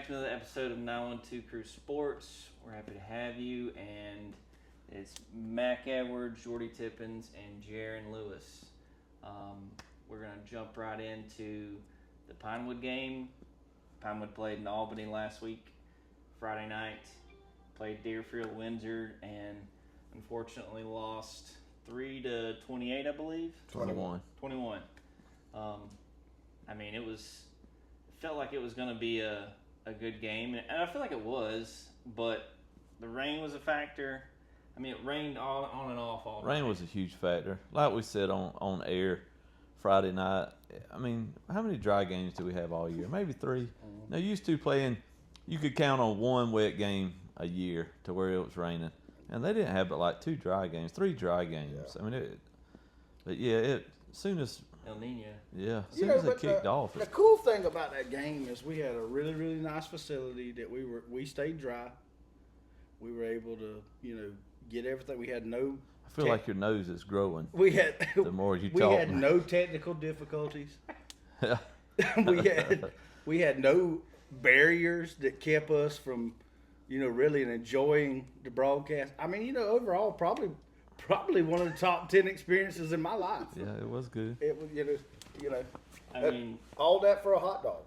back to another episode of 912 Crew Sports. We're happy to have you, and it's Mac Edwards, Jordy Tippins, and Jaron Lewis. We're going to jump right into the Pinewood game. Pinewood played in Albany last week, Friday night. Played Deerfield, Windsor, and unfortunately lost 3-28, I believe. 21. I mean, it felt like it was going to be a good game, and I feel like it was, but the rain was a factor. I mean, it rained on and off all night. Rain was a huge factor. Like we said on air Friday night, I mean, how many dry games do we have all year? Maybe 3. Now, used to playing, you could count on one wet game a year to where it was raining. And they didn't have but like 2 dry games, 3 dry games. Yeah. I mean, as soon as El Nino. Yeah, as soon as it kicked off. The cool thing about that game is we had a really, really nice facility that we stayed dry. We were able to, get everything. We had no. I feel like your nose is growing. We had the more you we talk. We had no technical difficulties. we had no barriers that kept us from, really enjoying the broadcast. I mean, overall, probably one of the top 10 experiences in my life. Yeah, it was good. It was, I mean, all that for a hot dog.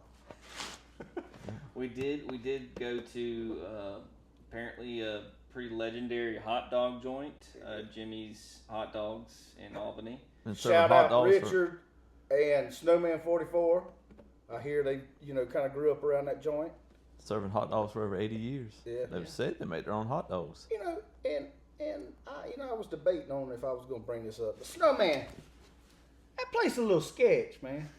We did go to apparently a pretty legendary hot dog joint, Jimmy's Hot Dogs in Albany. And shout out Richard and Snowman 44. I hear they, kind of grew up around that joint. Serving hot dogs for over 80 years. Yeah. They've said they make their own hot dogs. And I was debating on if I was going to bring this up. But Snowman, that place is a little sketch, man.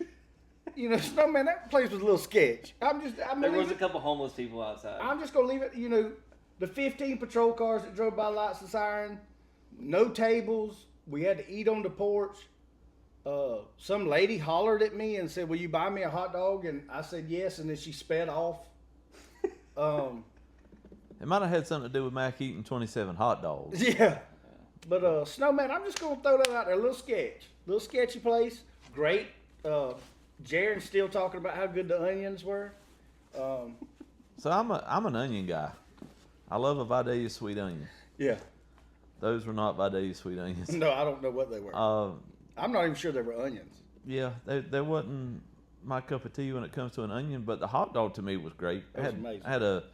Snowman, that place was a little sketch. There was a couple homeless people outside. I'm just going to leave it, the 15 patrol cars that drove by lights and siren, no tables. We had to eat on the porch. Some lady hollered at me and said, "Will you buy me a hot dog?" And I said yes, and then she sped off. It might have had something to do with Mac eating 27 hot dogs. Yeah. But Snowman, I'm just going to throw that out there. A little sketchy place. Great. Jaron's still talking about how good the onions were. So I'm an onion guy. I love a Vidalia sweet onion. Yeah. Those were not Vidalia sweet onions. No, I don't know what they were. I'm not even sure they were onions. Yeah, they wasn't my cup of tea when it comes to an onion, but the hot dog to me was great. It was amazing. I had a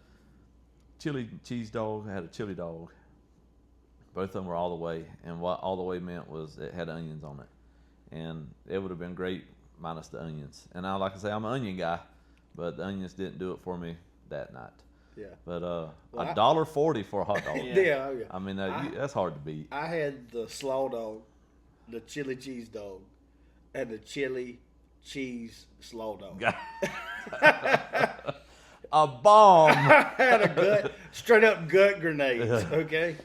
chili cheese dog. I had a chili dog. Both of them were all the way, and what all the way meant was it had onions on it, and it would have been great minus the onions. And I, like I say, I'm an onion guy, but the onions didn't do it for me that night. Yeah. But $1.40 for a hot dog. Yeah. I mean, that's hard to beat. I had the slaw dog, the chili cheese dog, and the chili cheese slaw dog. A bomb. I had a straight up gut grenades. Okay.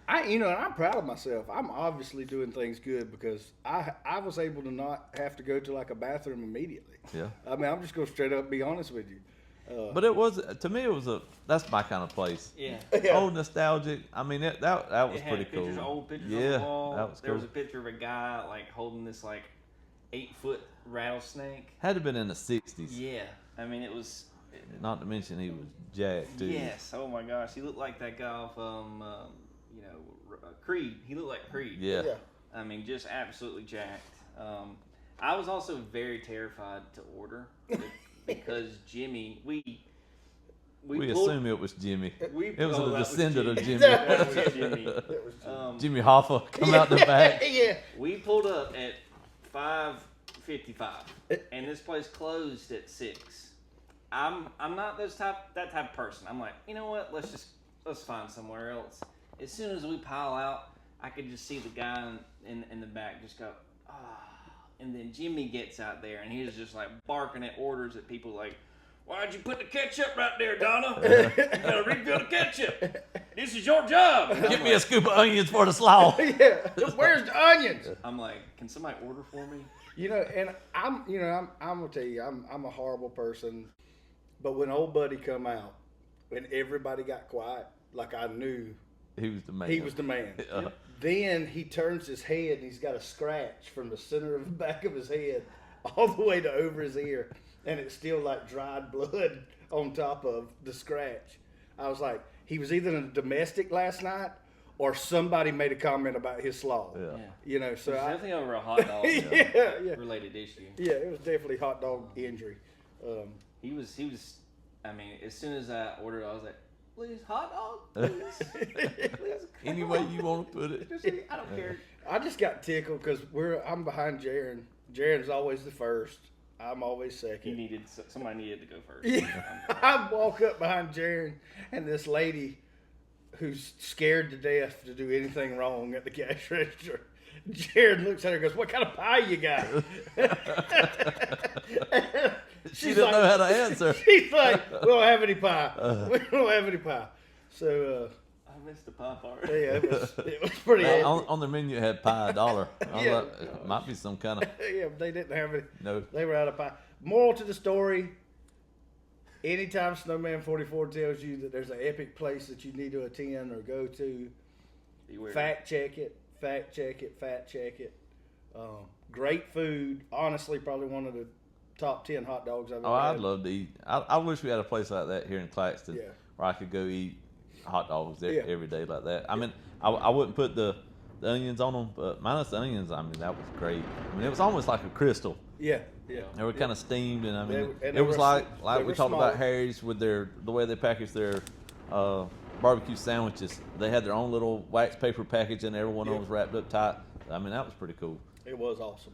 I'm proud of myself. I'm obviously doing things good because I was able to not have to go to like a bathroom immediately. Yeah. I mean, I'm just going to straight up be honest with you. But it was, to me, that's my kind of place. Yeah. Old nostalgic. I mean, that was pretty cool. Old pictures on the wall. That was cool. There was a picture of a guy like holding this like 8-foot rattlesnake. Had to have been in the 60s. Yeah. I mean, it was. Not to mention he was jacked too. Yes. Oh my gosh, he looked like that guy off Creed. He looked like Creed. Yeah. I mean, just absolutely jacked. I was also very terrified to order because Jimmy, we assume it was Jimmy. It was a descendant of Jimmy. That was Jimmy. Jimmy Hoffa come out the back. Yeah. We pulled up at 5:55, and this place closed at 6. I'm not that type of person. I'm like, you know what? Let's find somewhere else. As soon as we pile out, I could just see the guy in the back just go, ah. And then Jimmy gets out there, and he's just like barking at orders at people like, why'd you put the ketchup right there, Donna? You gotta refill the ketchup. This is your job. Give me a scoop of onions for the slaw. Yeah. Where's the onions? I'm like, can somebody order for me? And I'm gonna tell you, I'm a horrible person. But when old buddy come out and everybody got quiet, like I knew he was the man. He was the man. Then he turns his head and he's got a scratch from the center of the back of his head all the way to over his ear. and it's still like dried blood on top of the scratch. I was like, he was either in a domestic last night or somebody made a comment about his slaw. Yeah. You know, so It's I, definitely over a hot dog yeah. related issue. Yeah, it was definitely hot dog injury. He was. I mean, as soon as I ordered, I was like, "Please, hot dog, please, please." Any way you want to put it. I don't care. I just got tickled because I'm behind Jaron. Jaron's always the first. I'm always second. Somebody needed to go first. Yeah. I walk up behind Jaron, and this lady who's scared to death to do anything wrong at the cash register. Jaron looks at her and goes, "What kind of pie you got?" She didn't know how to answer. She's like, "We don't have any pie. We don't have any pie." So, I missed the pie part. yeah, it was pretty. On the menu it had pie $1. I was Yeah. like, it might be some kind of Yeah, they didn't have any. no. They were out of pie. Moral to the story: anytime Snowman 44 tells you that there's an epic place that you need to attend or go to, Beware. fact check it. Fact check it. Fact check it. Great food. Honestly, probably one of the top 10 hot dogs I've ever Oh, had. I'd love to eat. I wish we had a place like that here in Claxton Yeah. where I could go eat hot dogs Yeah. every day like that. I mean, I wouldn't put the onions on them, but minus the onions, I mean, that was great. I mean, it was almost like a crystal. Yeah, yeah. They were kind of steamed, and I mean, They- and it they was were- like they we were talked about small. Harry's with the way they package their barbecue sandwiches. They had their own little wax paper package, and every one of them was wrapped up tight. I mean, that was pretty cool. It was awesome.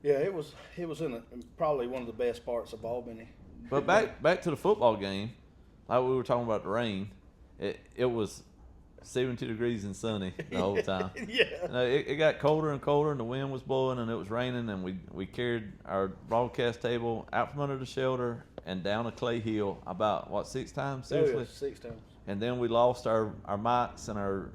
Yeah, it was probably one of the best parts of Albany. But back to the football game, like we were talking about the rain, it was 70 degrees and sunny the whole time. Yeah. It got colder and colder, and the wind was blowing, and it was raining, and we carried our broadcast table out from under the shelter and down a clay hill about 6 times, seriously. Oh, yeah, 6 times. And then we lost our mics and our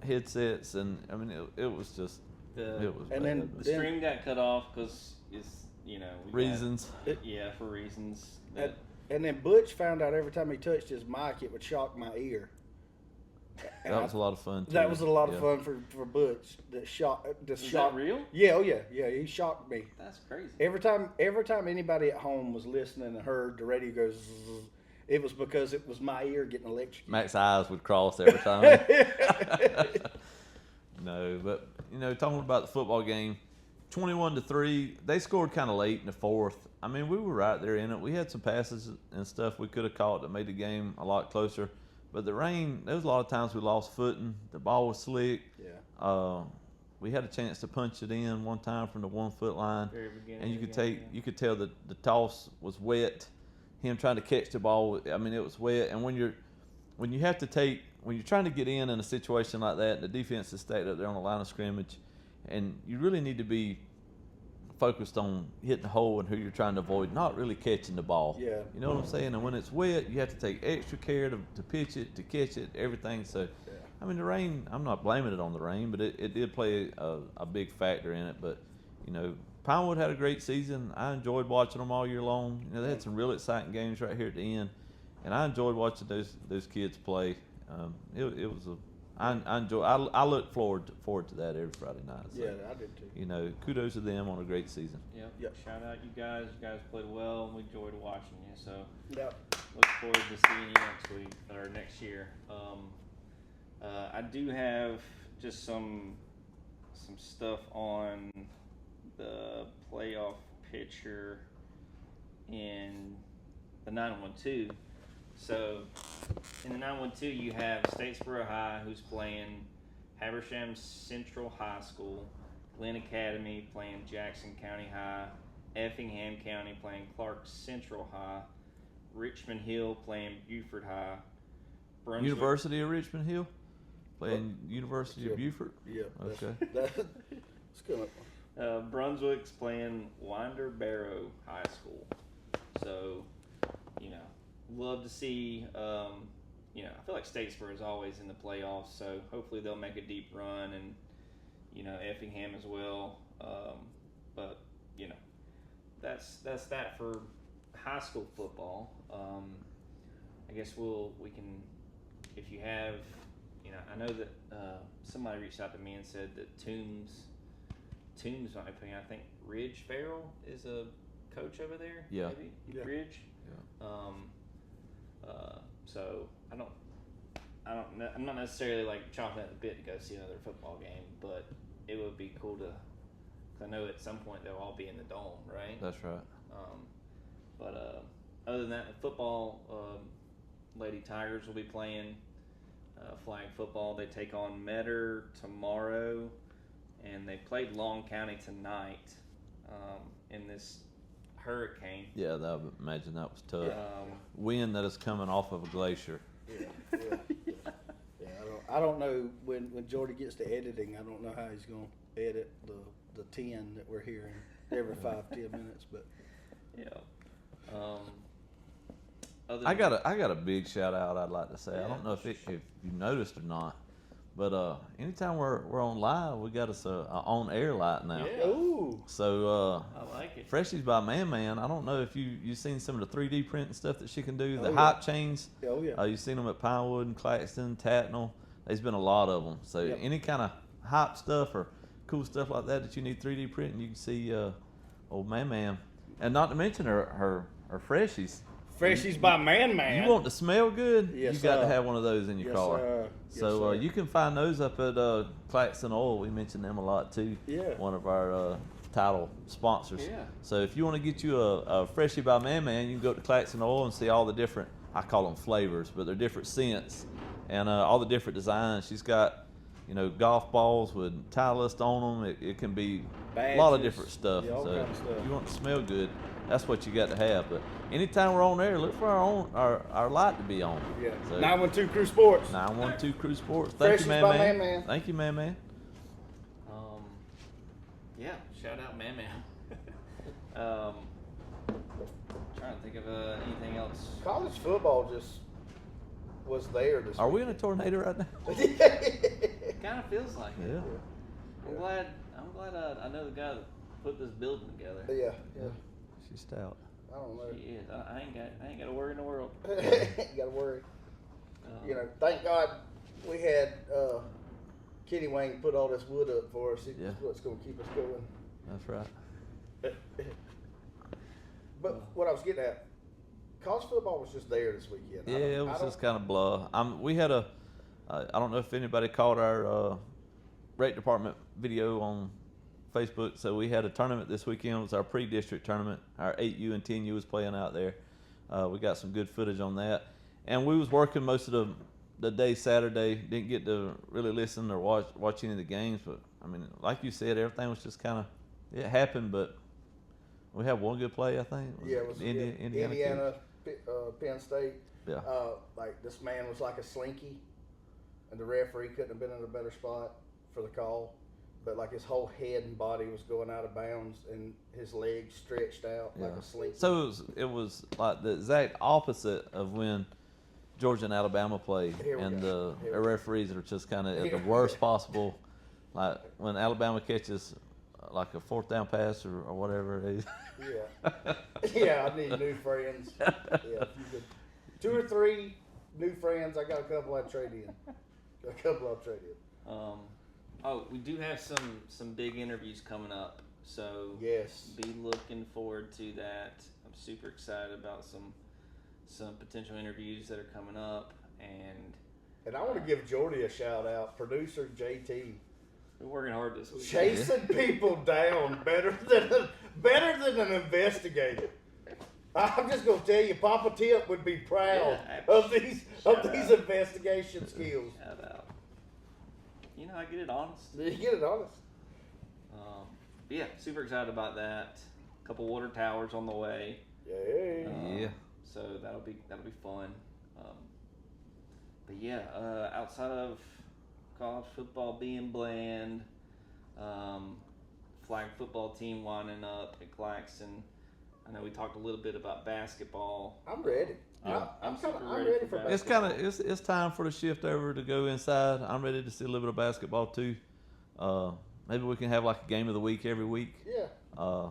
headsets, and I mean it was just it was And bad. then- The stream got cut off because it's we reasons. got, for reasons. That, And then Butch found out every time he touched his mic, it would shock my ear. And That was a lot of fun too. That was a lot of Yeah. fun for Butch. is that real? Yeah, oh yeah, yeah. He shocked me That's crazy. every time. Every time anybody at home was listening and heard the radio go, zzz, it was because it was my ear getting electrocuted. Mac's eyes would cross every time. No, but talking about the football game, 21-3. They scored kind of late in the fourth. I mean, we were right there in it. We had some passes and stuff we could have caught that made the game a lot closer. But the rain, there was a lot of times we lost footing. The ball was slick. Yeah. We had a chance to punch it in one time from the 1 foot line, Very beginning and you of the could game, you could tell that the toss was wet. Him trying to catch the ball, I mean, it was wet. And when you're trying to get in a situation like that, the defense is stacked up there on the line of scrimmage, and you really need to be focused on hitting the hole and who you're trying to avoid, not really catching the ball. Yeah. You know what I'm saying? And when it's wet, you have to take extra care to pitch it, to catch it, everything. So, Yeah. I mean, the rain, I'm not blaming it on the rain, but it did play a big factor in it. But, Pinewood had a great season. I enjoyed watching them all year long. They had some real exciting games right here at the end, and I enjoyed watching those kids play. It was I look forward to that every Friday night. So, Yeah, I did too. Kudos to them on a great season. Yep. Shout out you guys. You guys played well, and we enjoyed watching you. So Yep. look forward to seeing you next week or next year. I do have just some stuff on the playoff picture in the 912. So in the 912, you have Statesboro High, who's playing Habersham Central High School, Glen Academy playing Jackson County High, Effingham County playing Clark Central High, Richmond Hill playing Buford High, Brunswick, University of Richmond Hill, playing University of Beaufort. Yeah. Okay. It's good. Brunswick's playing Winder Barrow High School. So, love to see. I feel like Statesboro is always in the playoffs, so hopefully they'll make a deep run, and Effingham as well. But that's that for high school football. I guess we can, if you have, I know that somebody reached out to me and said that Toombs might be playing. I think Ridge Farrell is a coach over there. Yeah. Maybe Yeah. Bridge. Yeah. So I'm not necessarily like chomping at the bit to go see another football game, but it would be cool to. Cause I know at some point they'll all be in the dome, right? That's right. But other than that, the football, Lady Tigers will be playing flag football. They take on Metter tomorrow, and they played Long County tonight in this hurricane. Yeah, I imagine that was tough. Um, Wind that is coming off of a glacier. Yeah. I don't know when Jordy gets to editing. I don't know how he's gonna edit the 10 that we're hearing every 5-10 minutes. But yeah. I got a big shout out I'd like to say. I don't know if you noticed or not, but anytime we're on live, we got us a on air light now. Yeah. ooh, So I like it. Freshies by Man. I don't know if you've seen some of the 3D printing stuff that she can do. The Oh, yeah. hype chains. oh yeah, You've seen them at Pinewood and Claxton, Tatnall. There's been a lot of them. So Yep. any kind of hype stuff or cool stuff like that you need 3D printing, you can see old Man. And not to mention her Freshies. Freshies by Man. You want to smell good? Yes, you got to sir. have one of those in your Yes, car. sir. Yes, So sir. you can find those up at Claxton Oil. We mentioned them a lot too. Yeah. One of our title sponsors. Yeah. So if you want to get you a Freshie by Man, you can go to Claxton Oil and see all the different, I call them flavors, but they're different scents and all the different designs. She's got, golf balls with Titleist on them. It can be a lot of Badges. different stuff. Yeah, all So kind of stuff. if you want to smell good, that's what you got to have. But anytime we're on there, look for our light to be on. Yeah. So, 912 Crew Sports. 912 Crew Sports. Thank you, Freshies Man. by Man. Thank you, Man. Yeah, shout out Man. Trying to think of anything else. College football just was there this Are we in a tornado right now? It kind of feels like it. Yeah. I'm glad I know the guy that put this building together. Yeah. She's stout. I don't know. She is. I ain't got a worry in the world. You gotta worry. Um, Thank God we had Kenny Wayne put all this wood up for us. Yeah. It's what's gonna keep us going. That's right. But what I was getting at, college football was just there this weekend. Yeah, it was just kind of blah. We had I don't know if anybody caught our rec department video on Facebook. So we had a tournament this weekend. It was our pre-district tournament. Our 8U and 10U was playing out there. We got some good footage on that. And we was working most of the day Saturday. Didn't get to really listen or watch any of the games. But, I mean, like you said, everything was just kind of, it happened. But we had one good play, I think. Yeah, it was Indiana, Penn State. Yeah. Like this man was like a slinky, and the referee couldn't have been in a better spot for the call. But like his whole head and body was going out of bounds, and his legs stretched out like a slinky. So it was like the exact opposite of when Georgia and Alabama played, and the referees are just kind of at the worst possible. Like when Alabama catches like a fourth down pass or whatever it is. Yeah. Yeah, I need new friends. Yeah, if you could, 2 or 3 new friends. I got a couple I'd trade in. We do have some big interviews coming up, so Yes. be looking forward to that. I'm super excited about some potential interviews that are coming up, and I want to give Jordy a shout out, producer JT. we're working hard this week. Chasing people down better than an investigator. I'm just gonna tell you, Papa Tip would be proud of these investigation skills. Shout out. I get it honest. You get it honest. Yeah, super excited about that. A couple water towers on the way. Yeah. So that'll be fun. But yeah, outside of college football being bland, flag football team winding up at Claxton. I know we talked a little bit about basketball. I'm ready. Yeah, I'm super ready for basketball. It's time for the shift over to go inside. I'm ready to see a little bit of basketball too. Maybe we can have like a game of the week every week. Yeah.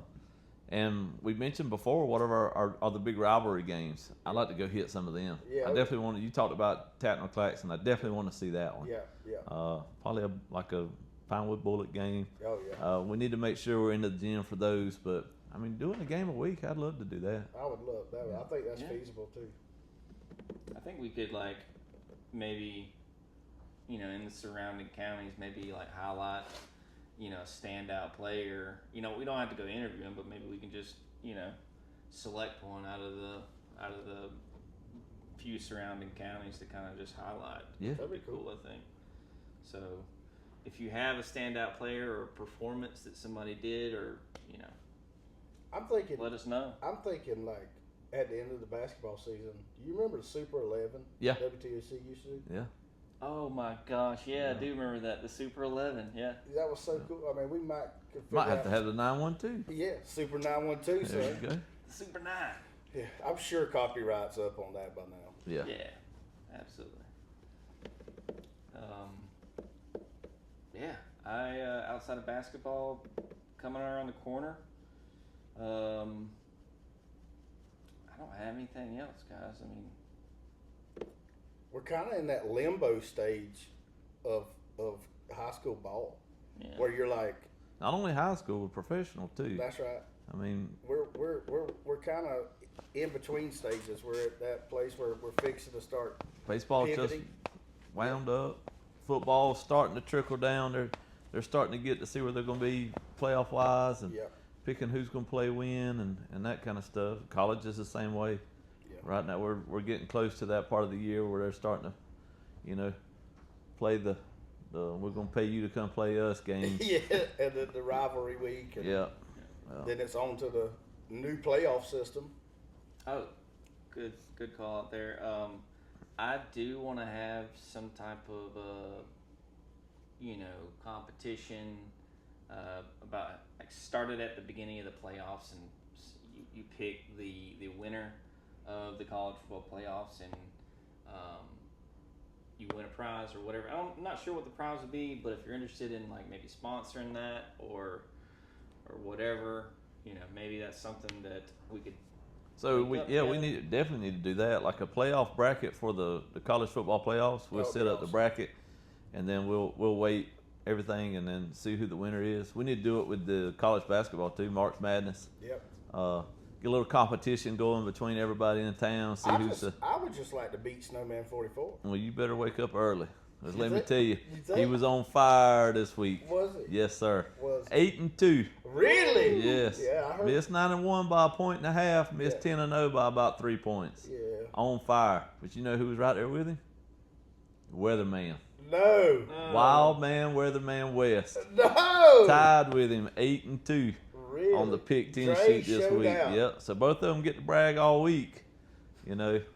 And we mentioned before, what are the big rivalry games? I'd like to go hit some of them. Yeah, I definitely want to. You talked about Tatnall Claxton. I definitely want to see that one. Yeah. Probably like a Pinewood Bullet game. Oh yeah. We need to make sure we're into the gym for those, but I mean, doing a game a week, I'd love to do that. I would love that. I think that's feasible too. I think we could like maybe, in the surrounding counties, maybe like highlight, a standout player. We don't have to go interview him, but maybe we can just, select one out of the few surrounding counties to kind of just highlight. Yeah, that'd be cool. I think. So, if you have a standout player or a performance that somebody did, or I'm thinking. let us know. I'm thinking like at the end of the basketball season. You remember the Super 11? Yeah. WTSC used to do. Yeah. Oh my gosh, yeah, I do remember that. The Super 11, yeah. That was so cool. I mean, we might have to have the 912. Yeah, Super 912. There you go. The Super 9. Yeah, I'm sure copyright's up on that by now. Yeah. Yeah, absolutely. I outside of basketball, coming around the corner. I don't have anything else, guys. I mean, we're kind of in that limbo stage of high school ball, where you're like, not only high school, but professional too. That's right. I mean, we're kind of in between stages. We're at that place where we're fixing to start. Baseball pivoting. just wound up. Football's starting to trickle down. They're starting to get to see where they're going to be playoff wise and picking who's going to play when and that kind of stuff. College is the same way. Yeah. Right now we're getting close to that part of the year where they're starting to, play the we're going to pay you to come play us games. Yeah, and the rivalry week. And then it's on to the new playoff system. Oh, good call out there. I do want to have some type of competition about like started at the beginning of the playoffs, and you pick the winner of the college football playoffs, and you win a prize or whatever. I'm not sure what the prize would be, but if you're interested in like maybe sponsoring that or whatever, maybe that's something that we could. So we definitely need to do that, like a playoff bracket for the college football playoffs. We'll set up the bracket, and then we'll weight everything and then see who the winner is. We need to do it with the college basketball too, March Madness. Yep. Get a little competition going between everybody in town. See I would just like to beat Snowman 44. Well, you better wake up early. Let me tell you, you he was on fire this week. Was he? Yes, sir. Was 8-2. Really? Yes. Yeah, I heard. Missed 9-1 by a point and a half. Missed 10-0 by about 3 points. Yeah. On fire. But you know who was right there with him? Weatherman. No. Wild Man Weatherman West. No. Tied with him 8-2 really? on the Pick 10 Dre sheet this week. out. Yep. So both of them get to brag all week,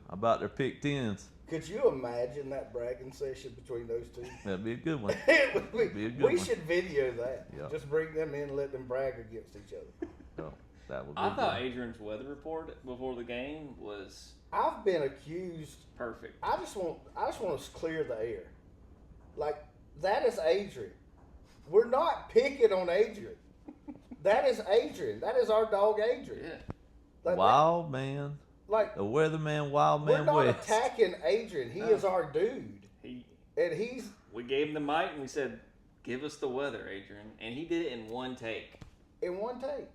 about their Pick 10s. Could you imagine that bragging session between those two? That'd be a good one. It would be. Be a good We one. should video that. Yeah. Just bring them in and let them brag against each other. So that would be I good. thought Adrian's weather report before the game was I've been accused. perfect. I just want to clear the air. Like, that is Adrian. We're not picking on Adrian. That is Adrian. That is our dog Adrian. Yeah. Like, Wild Man. Like, The Weatherman Wild Man we're not West. attacking Adrian. He is our dude. We gave him the mic and we said, "Give us the weather, Adrian," and he did it in one take. In one take.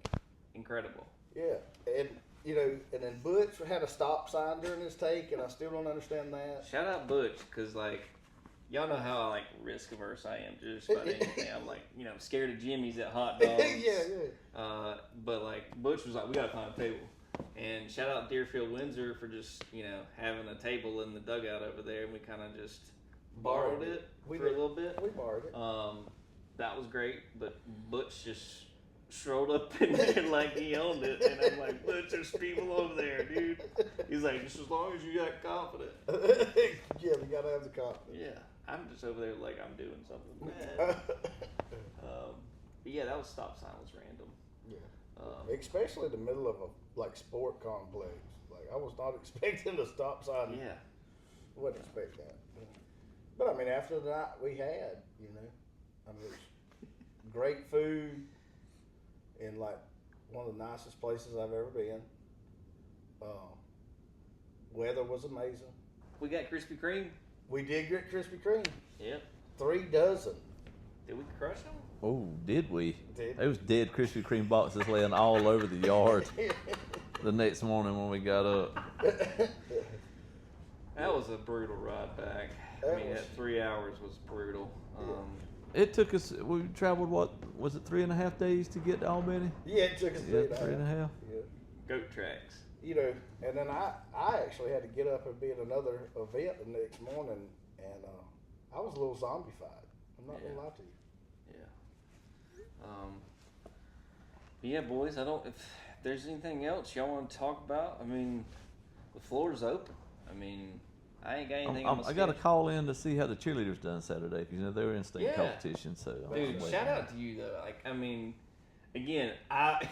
Incredible. Yeah. And then Butch had a stop sign during his take, and I still don't understand that. Shout out Butch, because y'all know how risk averse I am just about anything. I'm scared of Jimmy's at hot dogs. Yeah. But Butch was like, we gotta find a table. And shout out Deerfield Windsor for just having a table in the dugout over there, and we kind of just borrowed it for a little bit. We borrowed it. That was great, but Butch just strolled up in there like he owned it, and I'm like, Butch, there's people over there, dude. He's like, just as long as you got confident. Yeah, we gotta have the confidence. Yeah, I'm just over there like I'm doing something. But yeah, that was stop sign was random. Yeah. Especially in the middle of a sport complex. Like, I was not expecting a stop sign. Yeah. Wasn't expecting that. But I mean, after the night we had, it was great food in one of the nicest places I've ever been. Weather was amazing. We got Krispy Kreme. We did get Krispy Kreme. Yep. 3 dozen. Did we crush them? Oh, did we? Did. There was dead Krispy Kreme boxes laying all over the yard the next morning when we got up. That was a brutal ride back. That 3 hours was brutal. It took us, we traveled, what, was it 3.5 days to get to Albany? Yeah, it took us 3.5. 3.5. Yeah. Goat tracks. You know, and then I actually had to get up and be at another event the next morning, and I was a little zombified. I'm not gonna lie to you. Yeah, boys. If there's anything else y'all want to talk about, I mean, the floor's open. I mean, I ain't got anything on my I got to call in to see how the cheerleaders done Saturday because they were in state competition. So dude, shout out to you though. Like, I mean, again, if I'd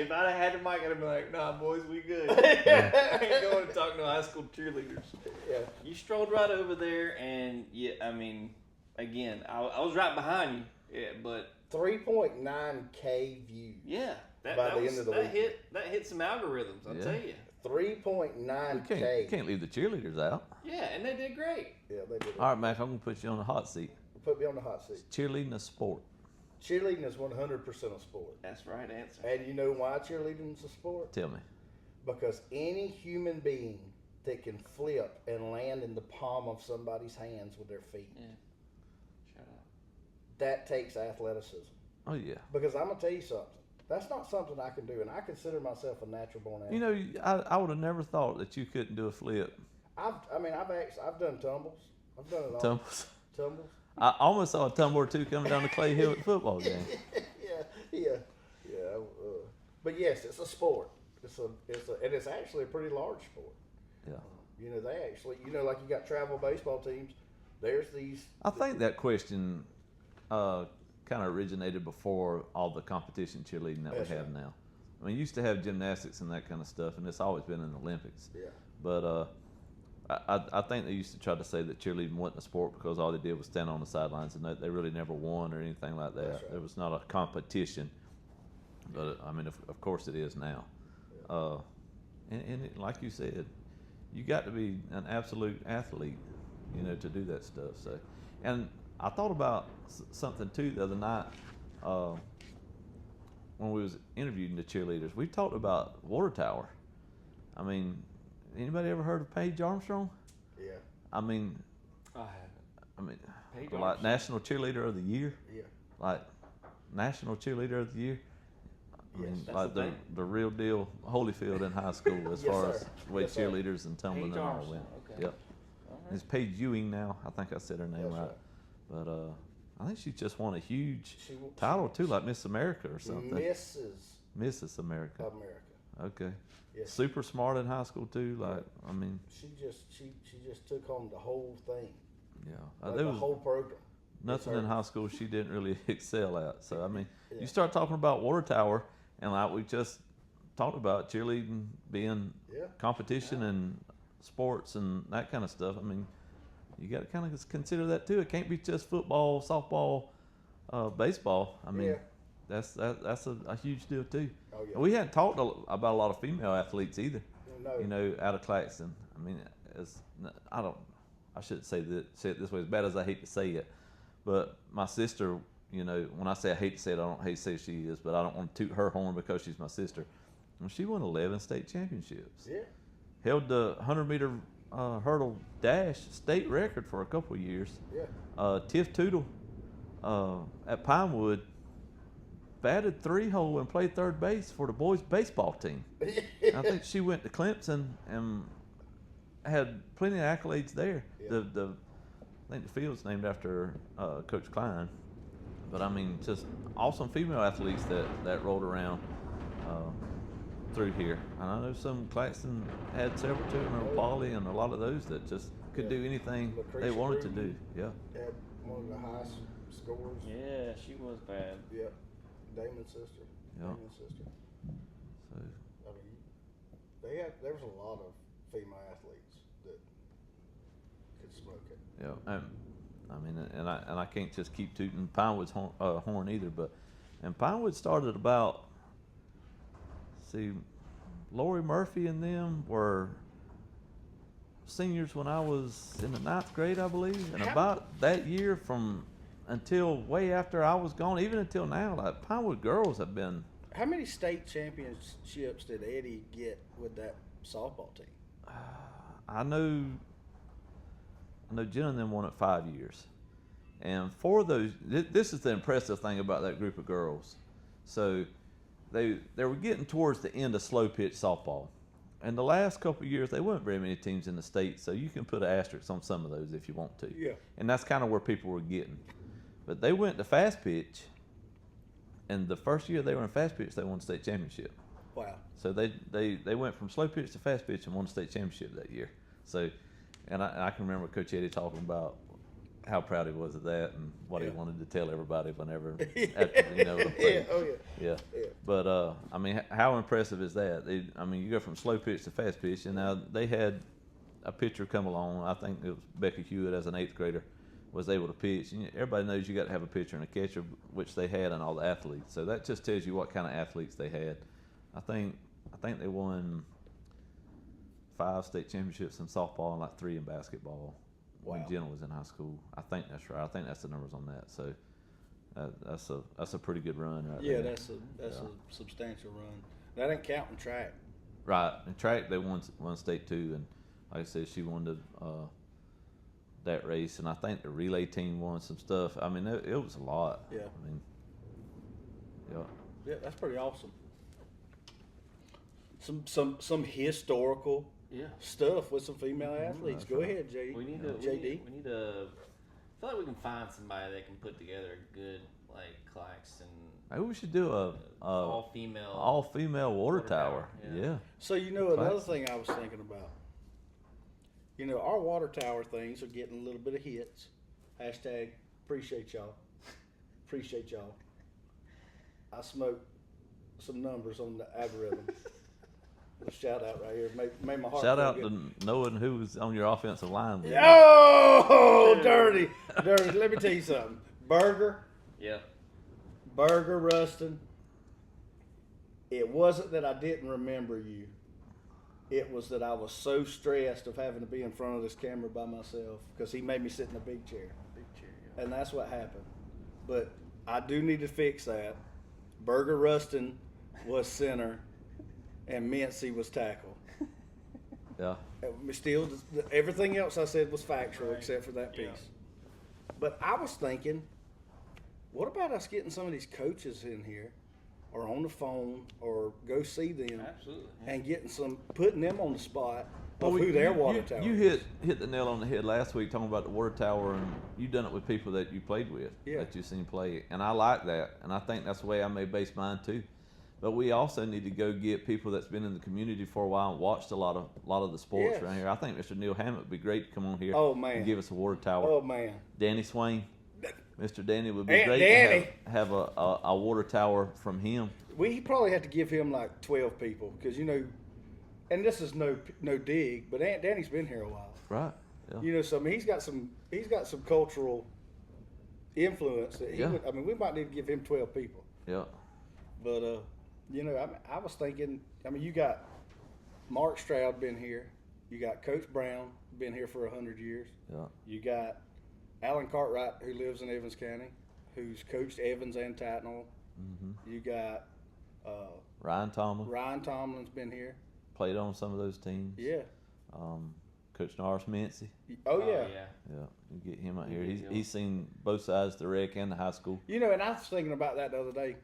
have had the mic, I'd have been like, "Nah, boys, we good. I ain't going to talk to high school cheerleaders." Yeah. You strolled right over there, and I mean, again, I was right behind you. Yeah, but 3.9K views. Yeah, by the end of the week. That hit some algorithms. I'll tell you. 3.9K. You can't leave the cheerleaders out. Yeah, and they did great. Yeah, they did. All right, Mac, I'm going to put you on the hot seat. Put me on the hot seat. Cheerleading a sport. Cheerleading is 100% a sport. That's the right answer. And you know why cheerleading is a sport? Tell me. Because any human being that can flip and land in the palm of somebody's hands with their feet. Yeah. Shut up. That takes athleticism. Oh, yeah. Because I'm going to tell you something. That's not something I can do, and I consider myself a natural born athlete. You know, I would have never thought that you couldn't do a flip. I've done tumbles. I've done it all. Tumbles. Tumbles. I almost saw a tumble or two coming down the Clay Hill at the football game. yeah. But yes, it's a sport. And it's actually a pretty large sport. Yeah. You know, they actually, like you got travel baseball teams. There's these. I think that question kind of originated before all the competition cheerleading that we have now. I mean, you used to have gymnastics and that kind of stuff, and it's always been in the Olympics. Yeah. But I think they used to try to say that cheerleading wasn't a sport because all they did was stand on the sidelines, and they really never won or anything like that. That's right. It was not a competition. But, I mean, of course it is now. Yeah. And it, like you said, you got to be an absolute athlete, to do that stuff. So, and I thought about something too the other night when we was interviewing the cheerleaders. We talked about water tower. I mean, anybody ever heard of Paige Armstrong? Yeah. I mean, I haven't. I mean, Paige like Armstrong. National Cheerleader of the Year. Yeah. Like National Cheerleader of the Year. I mean, Yes. like That's the real deal Holyfield in high school as Yes, far sir. as the way Yes, sir. cheerleaders and tumbling Paige and all Armstrong, went. okay. Yep. All right. It's Paige Ewing now. I think I said her name That's right. right. But I think she just won a huge She- title too, like Miss America or something. Mrs. America. America. Okay. Yes. Super smart in high school too. Like, I mean, She just took home the whole thing. yeah. Like There the was whole program. nothing Yes, in sir. high school she didn't really excel at. So I mean, Yeah. you start talking about water tower, and like we just talked about cheerleading being Yeah. competition and sports and that kind of stuff. I mean, you got to kind of consider that too. It can't be just football, softball, baseball. I mean, Yeah. that's a huge deal too. Oh, yeah. And we hadn't talked about a lot of female athletes either. No. Out of Claxton. I mean, I shouldn't say it this way, as bad as I hate to say it, but my sister, when I say I hate to say it, I don't hate to say she is, but I don't want to toot her horn because she's my sister. Well, she won 11 state championships. Yeah. Held the 100-meter hurdle dash state record for a couple of years. Yeah. Tiff Tootle at Pinewood batted 3-hole and played third base for the boys baseball team. I think she went to Clemson and had plenty of accolades there. Yeah. I think the field's named after Coach Klein. But I mean, just awesome female athletes that rolled around through here. And I know some Claxton had several too. I remember Polly and a lot of those that just could Yeah. do anything they Lucretia wanted to Ruby. do. Yeah. Had one of the highest scores. Yeah, she was bad. Yeah. Damon's sister. Yeah. Damon's sister. So I mean, there was a lot of female athletes that could smoke it. yeah. I mean, and I can't just keep tooting Pinewood's horn either. And Pinewood started about. See, Lori Murphy and them were seniors when I was in the 9th grade, I believe. And about that year from until way after I was gone, even until now. Like Pinewood girls have been. How many state championships did Eddie get with that softball team? I know Jen and them won it 5 years. And for those, this is the impressive thing about that group of girls. So they were getting towards the end of slow pitch softball. And the last couple of years, there weren't very many teams in the state, so you can put an asterisk on some of those if you want to. Yeah. And that's kind of where people were getting. But they went to fast pitch, and the first year they were in fast pitch, they won the state championship. Wow. So they went from slow pitch to fast pitch and won the state championship that year. So, and I can remember Coach Eddie talking about how proud he was of that and what he wanted to tell everybody whenever, after, Yeah. Oh yeah. Yeah. But I mean, how impressive is that? You go from slow pitch to fast pitch, and now they had a pitcher come along. I think it was Becky Hewitt as an 8th grader was able to pitch. And everybody knows you got to have a pitcher and a catcher, which they had, and all the athletes. So that just tells you what kind of athletes they had. I think they won 5 state championships in softball and like 3 in basketball. Wow. When Jenna was in high school. I think that's right. I think that's the numbers on that. So that's a pretty good run right there. Yeah, that's a substantial run. That ain't counting track. Right. In track, they won state too, and like I said, she won that race, and I think the relay team won some stuff. I mean, it was a lot. Yeah. I mean, yeah. Yeah, that's pretty awesome. Some historical stuff with some female athletes. Go ahead, JD. We need to. JD. We need to. I feel like we can find somebody that can put together a good Claxton. Maybe we should do a all female water tower. Yeah. So another thing I was thinking about. Our water tower things are getting a little bit of hits. Hashtag appreciate y'all. Appreciate y'all. I smoked some numbers on the algorithm. A shout out right here. Made my heart. Shout out to knowing who was on your offensive line. Oh, dirty. Let me tell you something. Burger, Rustin. It wasn't that I didn't remember you. It was that I was so stressed of having to be in front of this camera by myself because he made me sit in a big chair. And that's what happened. But I do need to fix that. Burger Rustin was center. And Mincy was tackle. Yeah. Still, everything else I said was factual except for that piece. Yeah. But I was thinking, what about us getting some of these coaches in here, or on the phone, or go see them, and putting them on the spot of who their water tower. You hit the nail on the head last week talking about the water tower, and you've done it with people that you played with, that you've seen play, and I like that, and I think that's the way I may base mine too. But we also need to go get people that's been in the community for a while and watched a lot of the sports around here. I think Mr. Neil Hammett would be great to come on here and give us a water tower. Oh, man. Danny Swain. Mr. Danny would be great to have a water tower from him. We probably have to give him like 12 people because, and this is no dig, but Aunt Danny's been here a while. Right. Yeah. So I mean, he's got some cultural influence that we might need to give him 12 people. Yeah. But I was thinking, you got Mark Stroud been here. You got Coach Brown been here for 100 years. Yeah. You got Alan Cartwright, who lives in Evans County, who's coached Evans and Tatnall. Mm-hmm. You got Ryan Tomlin. Ryan Tomlin's been here. Played on some of those teams. Yeah. Coach Norris Mincy. Oh, yeah. Yeah, you get him out here. He's seen both sides, the rec and the high school. And I was thinking about that the other day.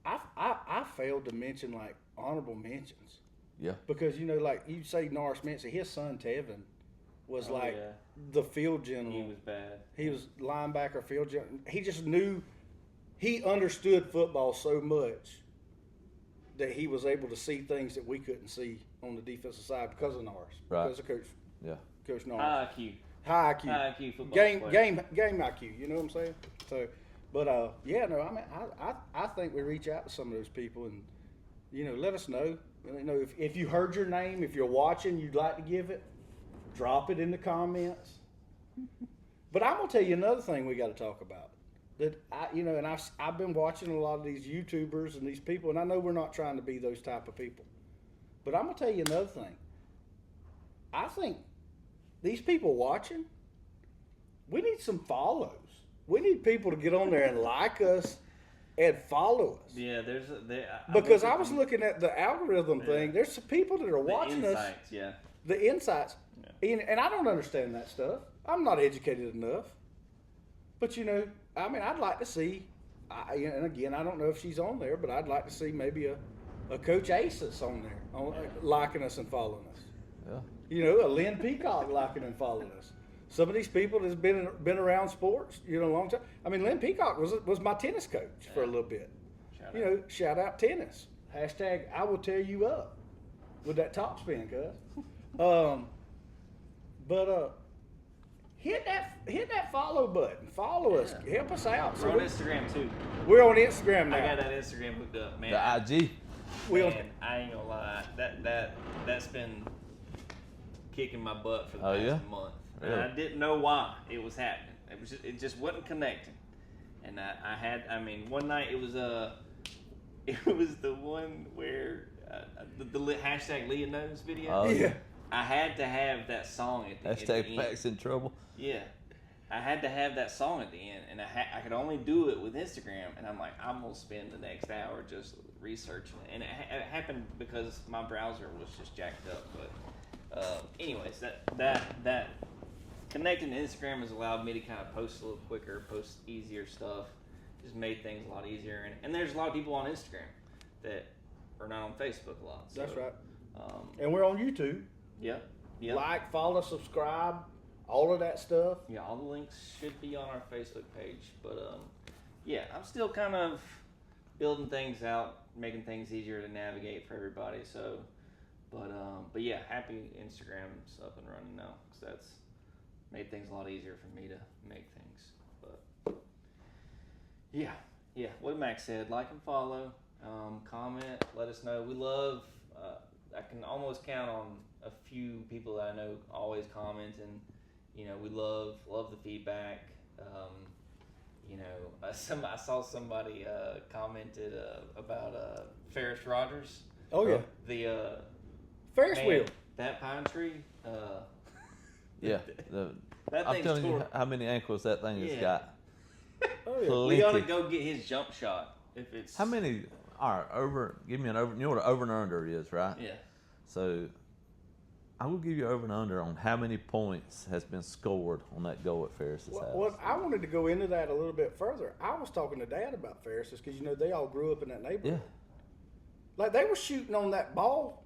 I failed to mention like honorable mentions. Yeah. Because like you say Norris Mincy, his son Tevin was the field general. He was bad. He was linebacker, field general. He just knew, he understood football so much that he was able to see things that we couldn't see on the defensive side because of Norris. Right. Because of Coach Norris. High IQ football game player. IQ. You know what I'm saying? So. But I think we reach out to some of those people and, let us know. If you heard your name, if you're watching, you'd like to give it, drop it in the comments. But I'm gonna tell you another thing we got to talk about. That I've been watching a lot of these YouTubers and these people, and I know we're not trying to be those type of people. But I'm gonna tell you another thing. I think these people watching, we need some follows. We need people to get on there and like us and follow us. Yeah, Because I was looking at the algorithm thing. There's some people that are watching us. Yeah. The insights. Yeah. And I don't understand that stuff. I'm not educated enough. But, you know, I mean, I'd like to see, and again, I don't know if she's on there, but I'd like to see maybe a Coach Ace that's on there, liking us and following us. Yeah. You know, a Lynn Peacock liking and following us. Some of these people that's been around sports, you know, a long time. I mean, Lynn Peacock was my tennis coach for a little bit. Shout out tennis. Hashtag I will tear you up with that top spin, cuz. Hit that follow button. Follow us. Help us out. We're on Instagram too. We're on Instagram now. I got that Instagram hooked up, man. The IG. Man, I ain't gonna lie. That's been kicking my butt for the past month. Really? And I didn't know why it was happening. It just wasn't connecting. And I mean, one night it was the one where the hashtag Leah Knows video. Oh, yeah. I had to have that song at the Hashtag end. Max in trouble. Yeah. I had to have that song at the end, and I could only do it with Instagram, and I'm like, I'm going to spend the next hour just researching it. And it happened because my browser was just jacked up. But anyways, that connecting to Instagram has allowed me to kind of post a little quicker, post easier stuff, just made things a lot easier. And there's a lot of people on Instagram that are not on Facebook a lot. So, that's right. And we're on YouTube. Yep. Like, follow, subscribe, all of that stuff. Yeah, all the links should be on our Facebook page. But yeah, I'm still kind of building things out, making things easier to navigate for everybody. So, but yeah, happy Instagram's up and running now because that's made things a lot easier for me to make things. But yeah, what Max said, like and follow, comment, let us know. We love. I can almost count on a few people that I know always comment, and you know we love the feedback. You know, I saw somebody commented about Ferris Rogers. Oh yeah, the Ferris wheel. That pine tree. Yeah, I'm telling you how many ankles that thing has got. Oh yeah, we ought to go get his jump shot if it's. How many? All right, give me an over. You know what an over and under is, right? Yeah. So I will give you over and under on how many points has been scored on that goal at Ferris's house. Well, I wanted to go into that a little bit further. I was talking to Dad about Ferris's because, you know, they all grew up in that neighborhood. Yeah. Like, they were shooting on that ball,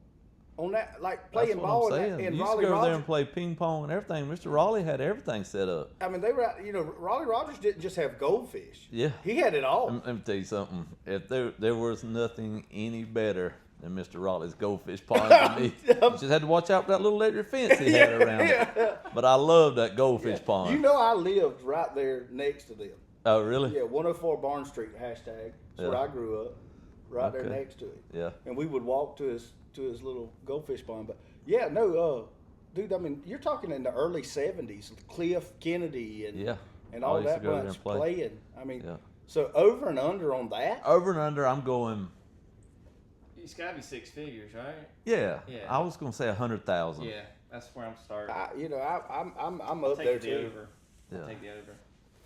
on that, like, playing That's what ball I'm in saying. You Raleigh used to go over Rogers. there and play ping pong and everything. Mr. Raleigh had everything set up. I mean, they were, you know, Raleigh Rogers didn't just have goldfish. Yeah. He had it all. Let me tell you something. If there was nothing any better than Mr. Raleigh's goldfish pond for me. You just had to watch out for that little electric fence he had around it. But I love that goldfish pond. You know, I lived right there next to them. Oh, really? Yeah, 104 Barn Street, hashtag. That's where I grew up, right there next to it. Yeah. And we would walk to his little goldfish pond. But yeah, no, dude, I mean, you're talking in the early 70s, Cliff Kennedy and all that bunch playing. I mean, so over and under on that? Over and under, I'm going. It's got to be six figures, right? Yeah. I was going to say 100,000. Yeah, that's where I'm starting. I'm up there too. Over. I'll take the over.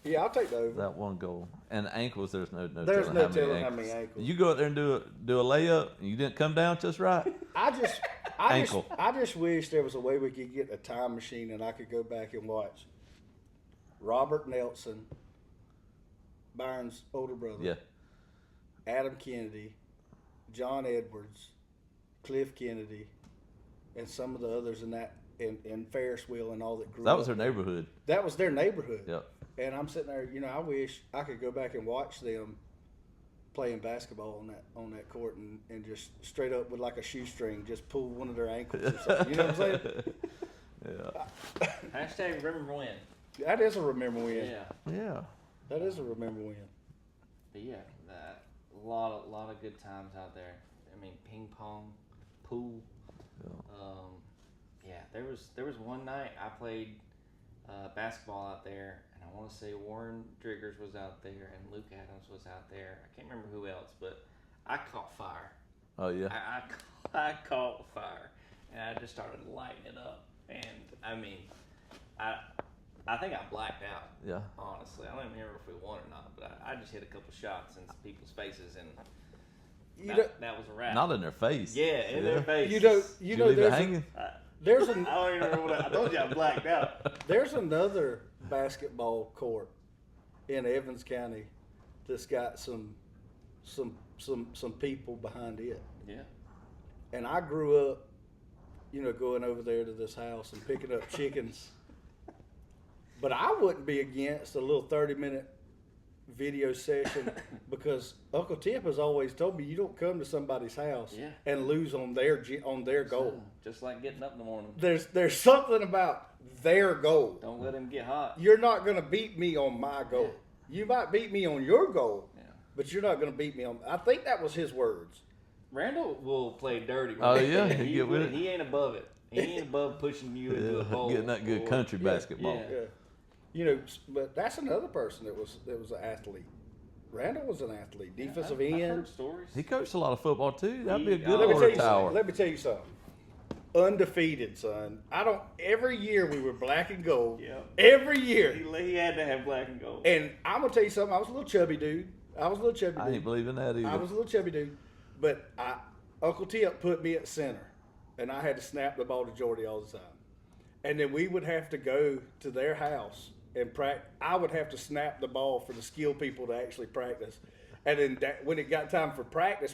Yeah, I'll take the over. That one goal. And ankles, there's no there's telling no how many telling ankles. how many ankles. You go out there and do a layup, and you didn't come down just right. I just wish there was a way we could get a time machine and I could go back and watch Robert Nelson, Byron's older brother. Yeah. Adam Kennedy, John Edwards, Cliff Kennedy, and some of the others in that, and Ferris wheel and all that grew up. That was their neighborhood. That was their neighborhood. Yep. And I'm sitting there, you know, I wish I could go back and watch them playing basketball on that court and just straight up with like a shoestring just pull one of their ankles or something. You know what I'm saying? Yeah. Hashtag remember when. That is a remember when. Yeah. That is a remember when. But yeah, a lot of good times out there. I mean, ping pong, pool. Yeah. There was one night I played basketball out there, and I want to say Warren Driggers was out there and Luke Adams was out there. I can't remember who else, but I caught fire. Oh yeah. I caught fire, and I just started lighting it up. And I mean, I think I blacked out. Yeah. Honestly, I don't even remember if we won or not, but I just hit a couple shots in people's faces, and that was a wrap. Not in their face. Yeah, in their face. You Did know, leave it there's hanging? there's I don't even remember what I told you. I blacked out. there's another basketball court in Evans County that's got some people behind it. Yeah. And I grew up, going over there to this house and picking up chickens. But I wouldn't be against a little 30-minute video session because Uncle Tip has always told me you don't come to somebody's house and lose on their goal. Just like getting up in the morning. There's something about their goal. Don't let him get hot. You're not going to beat me on my goal. Yeah. You might beat me on your goal, but you're not going to beat me on. I think that was his words. Randall will play dirty. Oh yeah, he ain't above it. He ain't above pushing you into a hole. Getting that good country basketball. Yeah. But that's another person that was an athlete. Randall was an athlete, defensive I've end. heard stories. He coached a lot of football too. That'd be a good Let order me tower. let me tell you something. Undefeated, son. Every year we were black and gold. Yeah. Every year. He had to have black and gold. And I'm gonna tell you something. I was a little chubby dude. I ain't believing that either. I was a little chubby dude, but Uncle Tip put me at center, and I had to snap the ball to Jordy all the time. And then we would have to go to their house and practice. I would have to snap the ball for the skilled people to actually practice. And then when it got time for practice,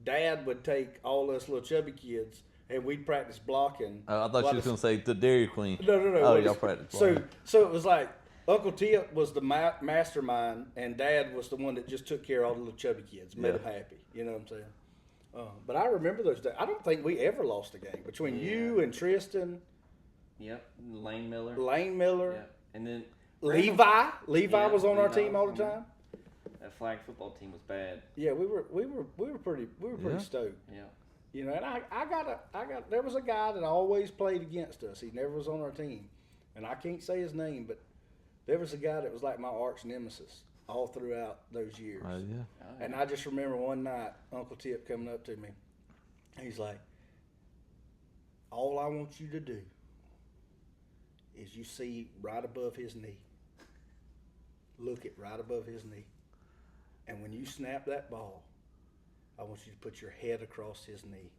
Dad would take all us little chubby kids, and we'd practice blocking. I thought you was going to say the Dairy Queen. No. Oh, y'all practice blocking. So it was like Uncle Tip was the mastermind, and Dad was the one that just took care of all the little chubby kids, made them happy. You know what I'm saying? But I remember those days. I don't think we ever lost a game between you and Tristan. Yep, Lane Miller. Yep. And then Levi was on our team all the time. That flag football team was bad. Yeah, we were pretty stoked. Yeah. And I got there was a guy that always played against us. He never was on our team, and I can't say his name, but there was a guy that was like my arch nemesis all throughout those years. Oh yeah. And I just remember one night Uncle Tip coming up to me. He's like, "All I want you to do is you see right above his knee. Look it right above his knee. And when you snap that ball, I want you to put your head across his knee."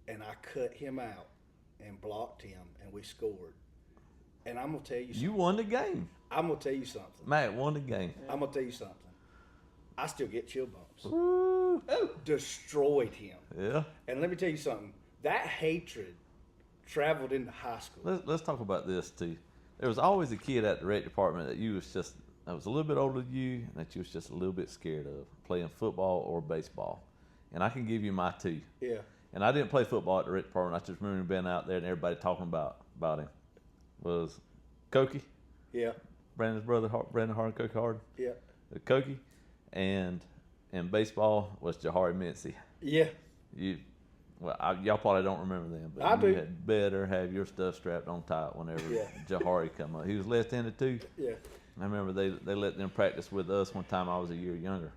And I cut him out and blocked him, and we scored. And I'm going to tell you something. You won the game. I'm going to tell you something. Matt won the game. I'm going to tell you something. I still get chill bumps. Woo. Destroyed him. Yeah. And let me tell you something. That hatred traveled into high school. Let's talk about this too. There was always a kid at the rec department that was a little bit older than you, and that you was just a little bit scared of playing football or baseball. And I can give you my two. Yeah. And I didn't play football at the rec department. I just remember being out there and everybody talking about him. Was Cokie, Yeah. Brandon's brother, Brandon Harden, Cokie Harden. Yeah. Cokie, and baseball was Jahari Mincy. Yeah. Y'all probably don't remember them, but I do. You had better have your stuff strapped on tight whenever Jahari come up. He was left-handed too. Yeah. I remember they let them practice with us one time. I was a year younger.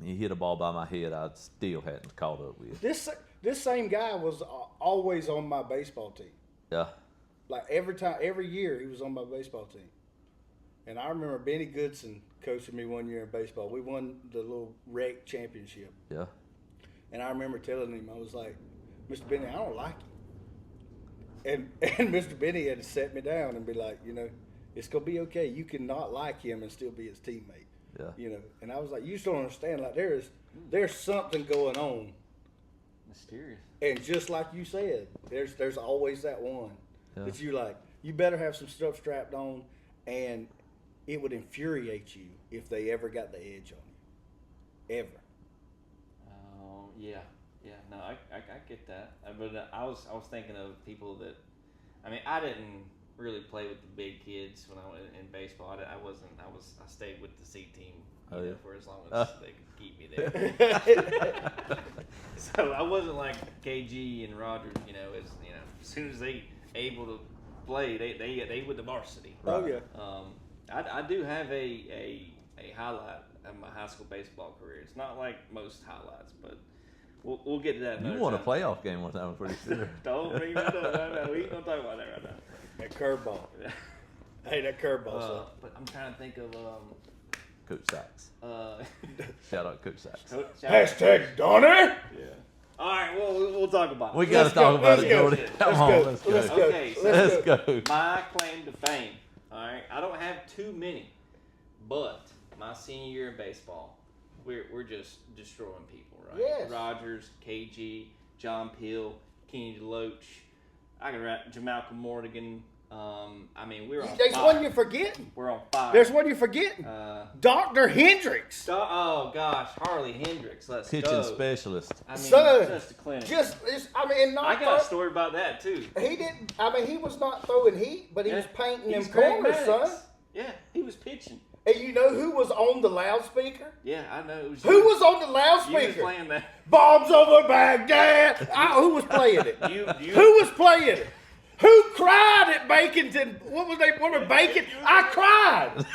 He hit a ball by my head. I still hadn't caught up with. This same guy was always on my baseball team. Yeah. Like every year he was on my baseball team. And I remember Benny Goodson coaching me one year in baseball. We won the little rec championship. Yeah. And I remember telling him, I was like, "Mr. Benny, I don't like you." And Mr. Benny had to set me down and be like, it's gonna be okay. You can not like him and still be his teammate. Yeah. And I was like, you just don't understand. Like there's something going on. Mysterious. And just like you said, there's always that one that you better have some stuff strapped on, and it would infuriate you if they ever got the edge on you. Ever. Oh, yeah. No, I get that. But I was thinking of people that, I didn't really play with the big kids when I was in baseball. I stayed with the C team for as long as they could keep me there. So I wasn't like KG and Rogers, as soon as they able to play, they with the varsity. Right. Oh yeah. I do have a highlight of my high school baseball career. It's not like most highlights, but we'll get to that. You won a playoff game one time, I'm pretty sure. Don't bring that up. No, we ain't gonna talk about that right now. That curveball. Hey, that curveball. But I'm trying to think of Coach Sachs. Shout out Coach Sachs. Hashtag Donnie. Yeah. All right. Well, we'll talk about it. We got to talk about it, Jordy. Come on, Let's go. let's go. Okay. So Let's go. my claim to fame. All right. I don't have too many, but my senior year in baseball, we're just destroying people, right? Yes. Rogers, KG, John Peel, Kenny DeLoach. I can write Jamalco Morgan. I mean, we're on There's fire. one you're forgetting. We're on fire. There's one you're forgetting. Dr. Hendricks. Oh gosh, Harley Hendricks. Let's Pitching go. specialist. I mean, Son, just a clinic. Not I got a story about that too. He didn't. I mean, he was not throwing heat, but he was painting them He's Greg corners, son. Maddox. Yeah, he was pitching. And you know who was on the loudspeaker? Yeah, I know. It was Who was on the you loudspeaker? was playing that? Bombs over Baghdad. Who was playing it? You Who was playing it? Who cried at Baconton? What was Bacon? I cried.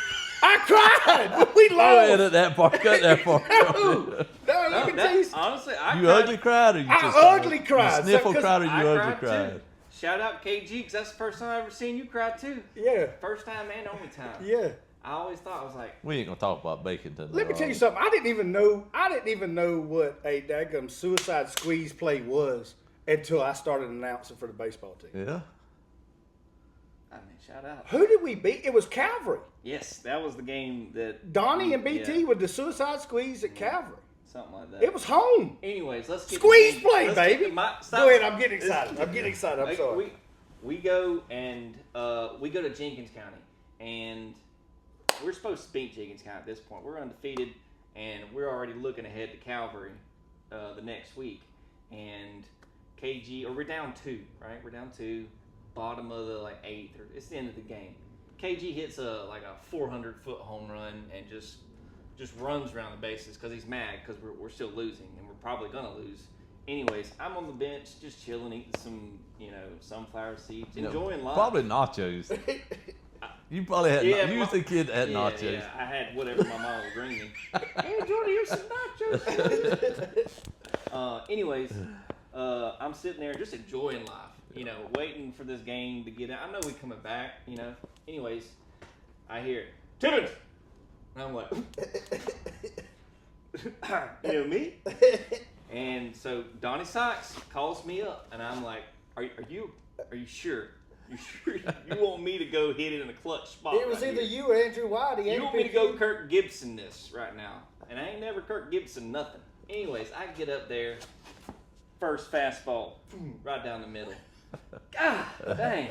I cried. We Oh, lost. edit that part. Cut that part. No, let me tell you. Honestly, I You cried. ugly cried, or you I just ugly cried. You sniffle So, 'cause cried, or you I ugly cried cried? too. Shout out KG, because that's the first time I ever seen you cry too. Yeah, First time and only time. yeah. I always thought I was like, We ain't gonna talk about bacon today. Let me tell you something. I didn't even know what a daggum suicide squeeze play was until I started announcing for the baseball team. Yeah. I mean, shout out. Who did we beat? It was Calvary. Yes, that was the game that Donnie and BT yeah, with the suicide squeeze at Calvary. something like that. It was home. Anyways, let's get Squeeze to- play, let's get baby. to my- stop. Go ahead. I'm getting excited. I'm Like, sorry. We go and we go to Jenkins County, and we're supposed to beat Jenkins County at this point. We're undefeated, and we're already looking ahead to Calvary the next week. And KG, or we're down 2, right? We're down 2, bottom of the 8th, or it's the end of the game. KG hits a 400-foot home run and just runs around the bases because he's mad because we're still losing, and we're probably gonna lose. Anyways, I'm on the bench just chilling, eating some sunflower seeds, enjoying life. Probably nachos. You probably had. Yeah, You was the kid that had nachos. Yeah, I had whatever my mom would bring me. Hey, Jordy, here's some nachos. Anyways, I'm sitting there just enjoying life, waiting for this game to get out. I know we coming back, Anyways, I hear Timmons, and I'm like, me? And so Donnie Sykes calls me up, and I'm like, are you sure? You sure you want me to go hit it in a clutch spot? It was right either here? you or Andrew White. You want me to go Kirk Gibson this right now, and I ain't never Kirk Gibson nothing. Anyways, I get up there, first fastball, right down the middle. God dang!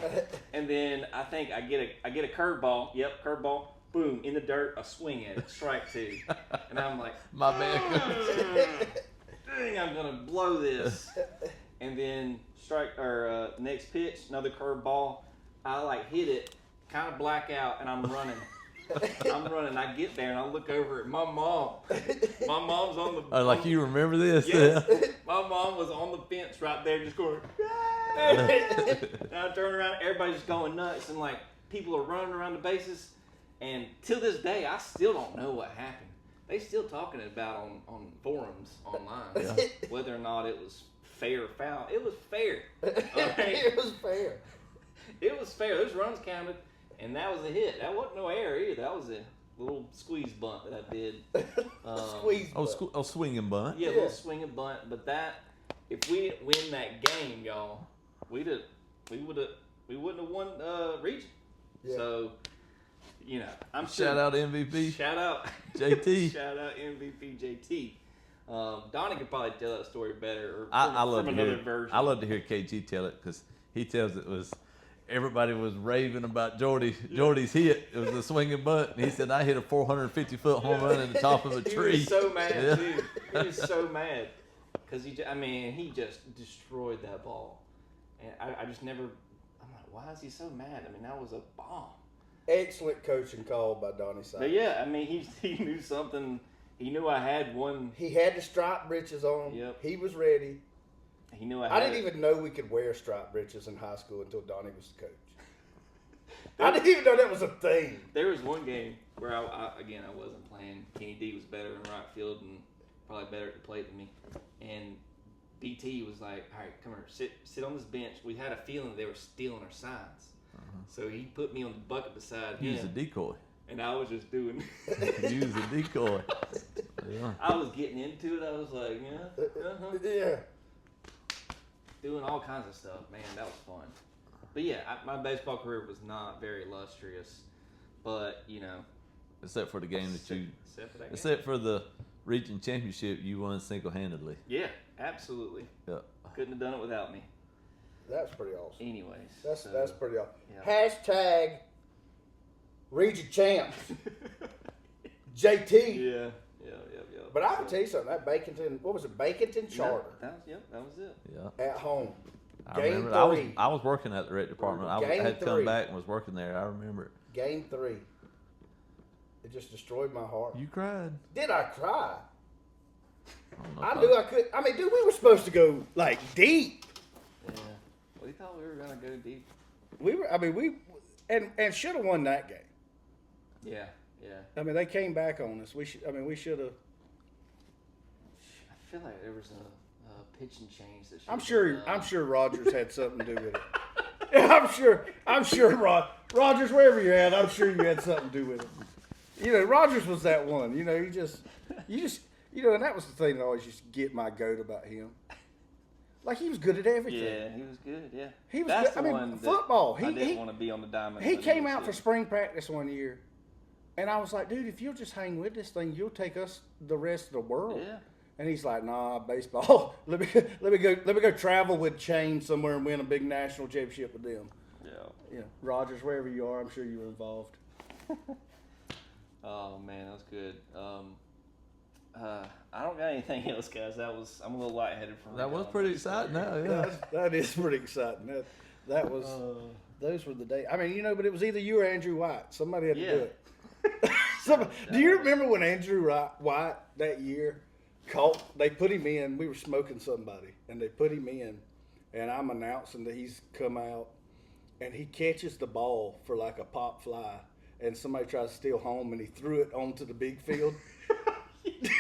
And then I think I get a curveball. Yep, curveball. Boom, in the dirt. A swing at it, strike 2. And I'm like, My man. dang, I'm gonna blow this. And then next pitch, another curveball. I hit it, kind of black out, and I'm running. I get there and I look over at my mom. My mom's on the. Oh, like you remember this? Yes. My mom was on the fence right there, just going. And I turn around, everybody's just going nuts, and people are running around the bases. And till this day, I still don't know what happened. They still talking about on forums online whether or not it was fair or foul. It was fair. Okay? It was fair. It was fair. Those runs counted, and that was a hit. That wasn't no error either. That was a little squeeze bunt that I did. Squeeze. Swinging bunt. Yeah, a little swing and bunt. But if we didn't win that game, y'all, we wouldn't have won region. Yeah. So, I'm Shout out MVP. Shout out JT. Shout out MVP JT. Donnie could probably tell that story better. Or I love from to another hear. version. I love to hear KG tell it because he tells it was. Everybody was raving about Jordy's hit. It was a swinging bunt. And he said, I hit a 450-foot home run in the top of a tree. He was so mad, Yeah. too. He was so mad. Because he just destroyed that ball. And I just never, I'm like, why is he so mad? That was a bomb. Excellent coaching call by Donnie Sykes. But yeah, he knew something. He knew I had one. He had the striped breeches on. Yep. He was ready. He knew I I had didn't even know we could wear striped breeches in high school until Donnie was the coach. I didn't even know that was a thing. There was one game where I wasn't playing. Kenny D was better in right field and probably better at the plate than me. And BT was like, all right, come here, sit on this bench. We had a feeling they were stealing our signs. So he put me on the bucket beside him. Use a decoy. And I was just doing. Use a decoy. Yeah. I was getting into it. I was like, Yeah. Doing all kinds of stuff. Man, that was fun. But yeah, my baseball career was not very illustrious. But, Except for the game that you. Except for that game. Except for the region championship you won single-handedly. Yeah, absolutely. Yeah. Couldn't have done it without me. That's pretty awesome. Anyways. That's pretty awesome. Yeah. Hashtag region champs. JT. Yeah. But I would tell you something. That Baconton, what was it? Baconton Charter. That was it. Yeah. At home. I Game remember. 3. I was working at the rec department. I Game had 3. come back and was working there. I remember it. Game 3. It just destroyed my heart. You cried. Did I cry? I I knew I could. I mean, dude, we were supposed to go like deep. Yeah. We thought we were gonna go deep. We were. I mean, we should have won that game. Yeah. I mean, they came back on us. We should have. I feel like there was a pitching change that. I'm sure Rogers had something to do with it. I'm sure Rogers, wherever you're at, I'm sure you had something to do with it. Rogers was that one. You just, and that was the thing that always used to get my goat about him. Like, he was good at everything. Yeah, he was good. Yeah, He was That's good. the I one mean, that football. I didn't want to be on the diamond. He came out for spring practice one year, and I was like, dude, if you'll just hang with this thing, you'll take us the rest of the world. Yeah. And he's like, nah, baseball. let me go travel with Chain somewhere and win a big national championship with them. Yeah. Rogers, wherever you are, I'm sure you were involved. Oh man, that was good. I don't got anything else, guys. I'm a little lightheaded from That was pretty exciting. Now, yeah. That is pretty exciting. That was. Those were the days. I mean, but it was either you or Andrew White. Somebody had to do it. Do you remember when Andrew White that year caught? They put him in. We were smoking somebody, and they put him in, and I'm announcing that he's come out, and he catches the ball for like a pop fly, and somebody tries to steal home, and he threw it onto the big field.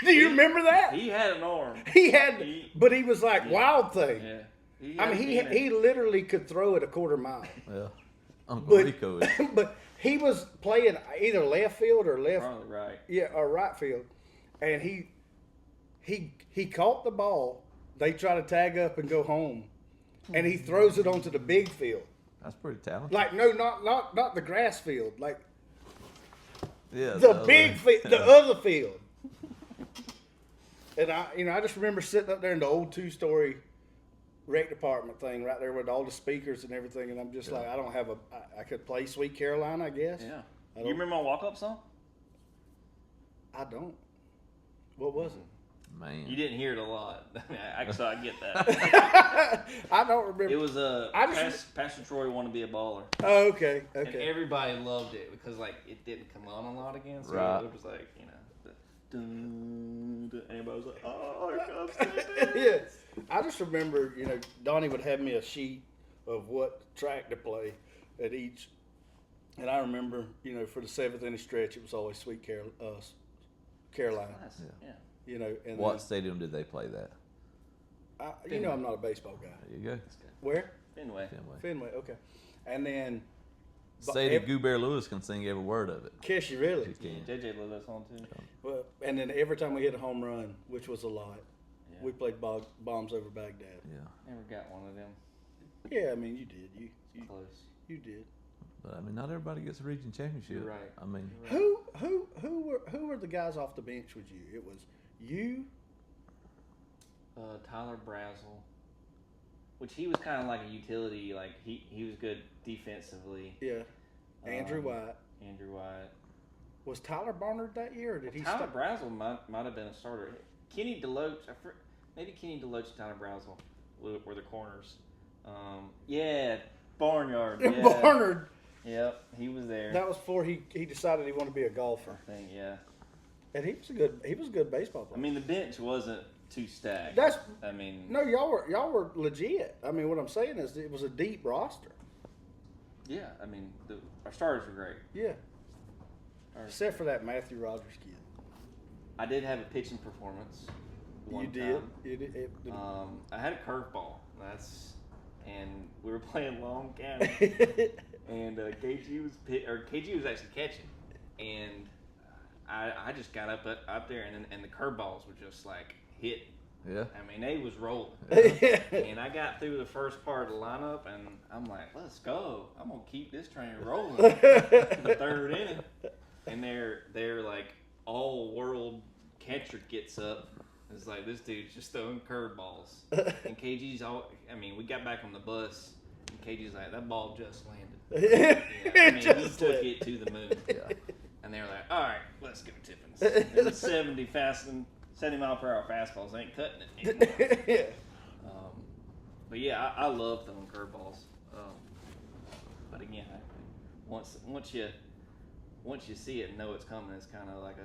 Do you remember that? He had an arm. But he was like Wild Thing. Yeah. He literally could throw it a quarter mile. Yeah. Uncle Rico is. But he was playing either left field or Probably right. Yeah, or right field, and he caught the ball. They try to tag up and go home, and he throws it onto the big field. That's pretty talented. Like not the grass field, like the big field, the other field. And I just remember sitting up there in the old 2-story rec department thing right there with all the speakers and everything, and I'm just like, I could play Sweet Caroline, I guess. Yeah. You remember my walk-up song? I don't. What was it? Man. You didn't hear it a lot. Actually, I get that. I don't remember. It was Pastor Troy wanted to be a baller. Oh, okay. And everybody loved it because it didn't come on a lot again. So it was like, everybody was like, oh, here comes David. Yeah. I just remember, Donnie would have me a sheet of what track to play at each. And I remember, for the 7th inning stretch, it was always Sweet Caroline. Nice. Yeah. And what stadium did they play that? I'm not a baseball guy. There you go. Where? Fenway. Okay. And then Sadie Goubert Lewis can sing every word of it. Kiss you really? She can. JJ loved that song too. Well, and then every time we hit a home run, which was a lot, we played Bombs Over Baghdad. Yeah. Never got one of them. Yeah, I mean you did. You Close. You did. But I mean, not everybody gets a region championship. You're right. I mean, who were the guys off the bench with you? It was you. Tyler Brazel, which he was kind of like a utility. Like he was good defensively. Yeah. Andrew White. Was Tyler Barnard that year, or did he? Tyler Brazel might have been a starter. Kenny Deloach, maybe Kenny Deloach and Tyler Brazel were the corners. Barnyard. Yeah. Barnard. Yep, he was there. That was before he decided he wanted to be a golfer. I think, yeah. And he was a good baseball player. I mean, the bench wasn't too stacked. No, y'all were legit. I mean, what I'm saying is it was a deep roster. Yeah, I mean, our starters were great. Yeah. Except for that Matthew Rogers kid. I did have a pitching performance. You did. I had a curveball. and we were playing Long County, and KG was actually catching, and I just got up there, and the curveballs were just like hit. Yeah. I mean, they was rolling. And I got through the first part of the lineup, and I'm like, let's go. I'm going to keep this train rolling to the third inning. And they're like, all-world catcher gets up. It's like, this dude's just throwing curveballs. And KG's we got back on the bus, and KG's like, that ball just landed. Yeah, I mean, he took it to the moon. Yeah. And they were like, all right, let's go Tiffins. It was 70 mile per hour fastballs ain't cutting it anymore. But yeah, I love throwing curveballs. But again, once you see it and know it's coming, it's kind of like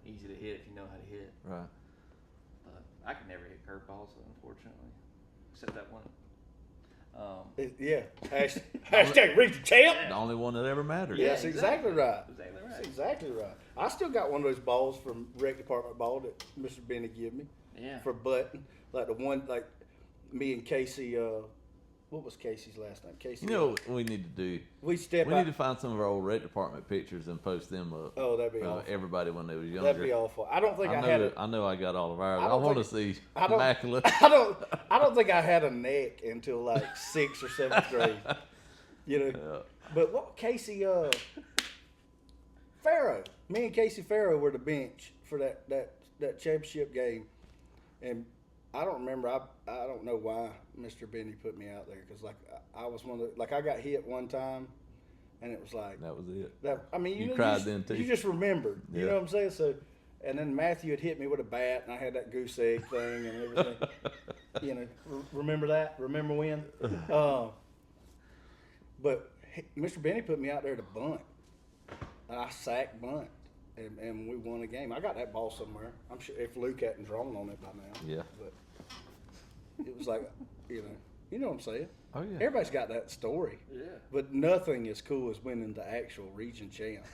easy to hit if you know how to hit it. Right. But I can never hit curveballs, unfortunately, except that one. Yeah. Hashtag reach the champ. The only one that ever mattered. Yeah, that's exactly right. Exactly right. That's exactly right. I still got one of those balls from rec department ball that Mr. Benny gave me. Yeah. For button, like the one like me and Casey. What was Casey's last name? Casey. You know what we need to do? We need to find some of our old rec department pictures and post them up. Oh, that'd be awful. Everybody when they was younger. That'd be awful. I don't think I had it. I know I got all of ours. I want to see immaculate. I don't think I had a neck until like 6th or 7th grade. Yeah. But what Casey Farrow, me and Casey Farrow were the bench for that championship game, and I don't remember. I don't know why Mr. Benny put me out there because I was one of the, I got hit one time, and it was like that was it. You cried then too. You just remembered. You know what I'm saying? So, and then Matthew had hit me with a bat, and I had that goose egg thing and everything. Remember that? Remember when? But Mr. Benny put me out there to bunt, and I sacked bunt. And we won a game. I got that ball somewhere. I'm sure if Luke hadn't drawn on it by now. Yeah. But it was like, you know what I'm saying? Oh yeah. Everybody's got that story. Yeah. But nothing as cool as winning the actual region champ.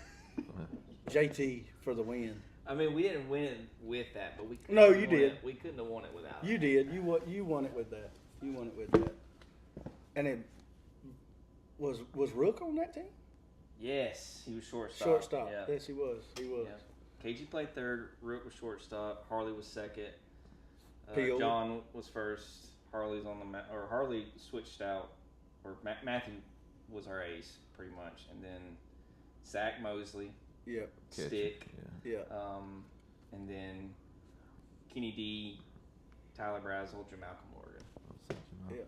JT for the win. I mean, we didn't win with that, but we. No, you did. We couldn't have won it without. You did. You won it with that. You won it with that. And it was Rook on that team? Yes, he was shortstop. Shortstop. Yeah. Yes, he was. He was. Yeah. KG played third. Rook was shortstop. Harley was second. Peel. John was first. Harley's on the or Harley switched out, or Matthew was our ace pretty much, and then Zach Mosley. Yep. Stick. Yeah. And then Kenny D, Tyler Brazel, Jamalcolm Morgan. Yeah.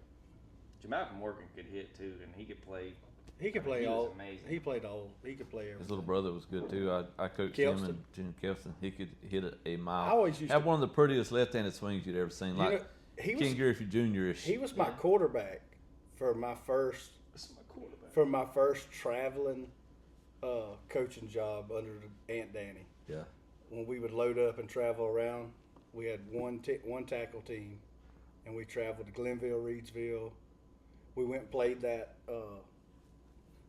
Jamalcolm Morgan could hit too, and he could play. He could play he all. was amazing. He played all. He could play everything. His little brother was good too. I coached Kelston. him and Junior Kelston. He could hit it a mile. I always used have to, one of the prettiest left-handed swings you'd ever seen. Like he King Griffey Jr.-ish. He was my quarterback for my first. For my first traveling coaching job under Aunt Danny. Yeah. When we would load up and travel around, we had one tackle team, and we traveled to Glenville, Reedsville. We went and played that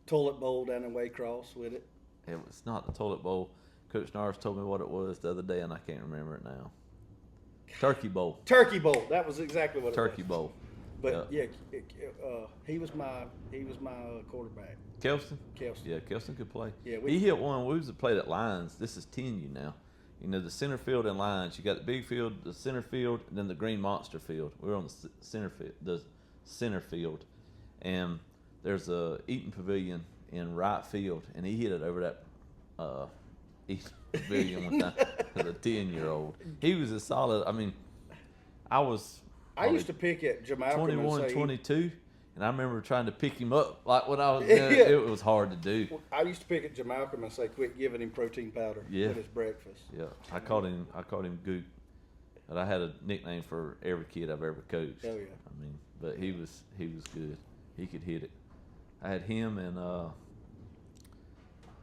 toilet bowl down in Waycross with it. It was not the toilet bowl. Coach Norris told me what it was the other day, and I can't remember it now. Turkey bowl. Turkey bowl. That was exactly what Turkey it was. bowl. But yeah, he was my quarterback. Kelston? Kelston. Yeah, Kelston could play. Yeah, he hit one. We was played at Lions. This is 10U now. You know, the center field and Lions. You got the big field, the center field, and then the green monster field. We were on the center field, and there's a Eaton Pavilion in right field, and he hit it over that Eaton Pavilion one time as a 10-year-old. He was a solid. I mean, I used to pick at Jamalcolm 21, and say, 22, and I remember trying to pick him up. Like when I was it was hard to do. I used to pick at Jamalcolm and say, quit giving him protein powder with his breakfast. Yeah, I called him Goop. But I had a nickname for every kid I've ever coached. Oh yeah. I mean, but he was good. He could hit it. I had him and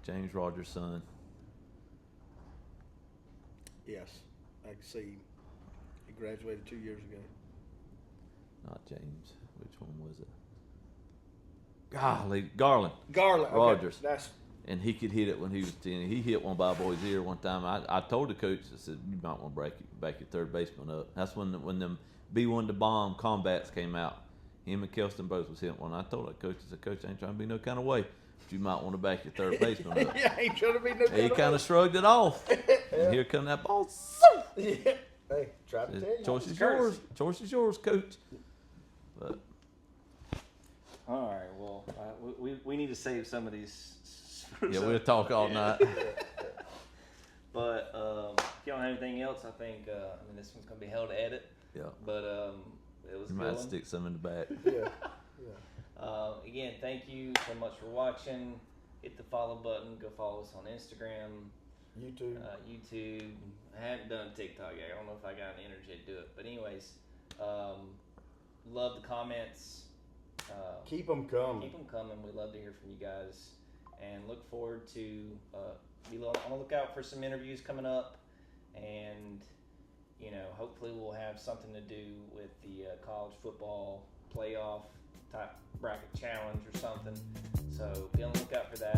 James Rogers' son. Yes, I can see him. He graduated 2 years ago. Not James. Which one was it? Golly, Garland. Garland. Rogers. Okay. And he could hit it when he was 10. He hit one by a boy's ear one time. I told the coach, I said, you might want to back your third baseman up. That's when them B1 to bomb combats came out. him and Kelston both was hitting one. I told that coach, I said, Coach, I ain't trying to be no kind of way, but you might want to back your third baseman up. Yeah, ain't trying to be no. He kind of shrugged it off. And here come that ball. Yeah. Hey, try to tell you. Choice is yours. Choice is yours, Coach. But All right. Well, we need to save some of these. yeah, we'll talk all night. But if you don't have anything else, I think this one's gonna be hell to edit. Yeah. But it was You a might good one. stick some in the back. Yeah. Again, thank you so much for watching. Hit the follow button. Go follow us on Instagram, YouTube. YouTube. I haven't done TikTok yet. I don't know if I got the energy to do it. But anyways, love the comments. Keep them coming. Keep them coming. We love to hear from you guys, and look forward to be on the lookout for some interviews coming up, and hopefully we'll have something to do with the college football playoff type bracket challenge or something. So be on the lookout for that.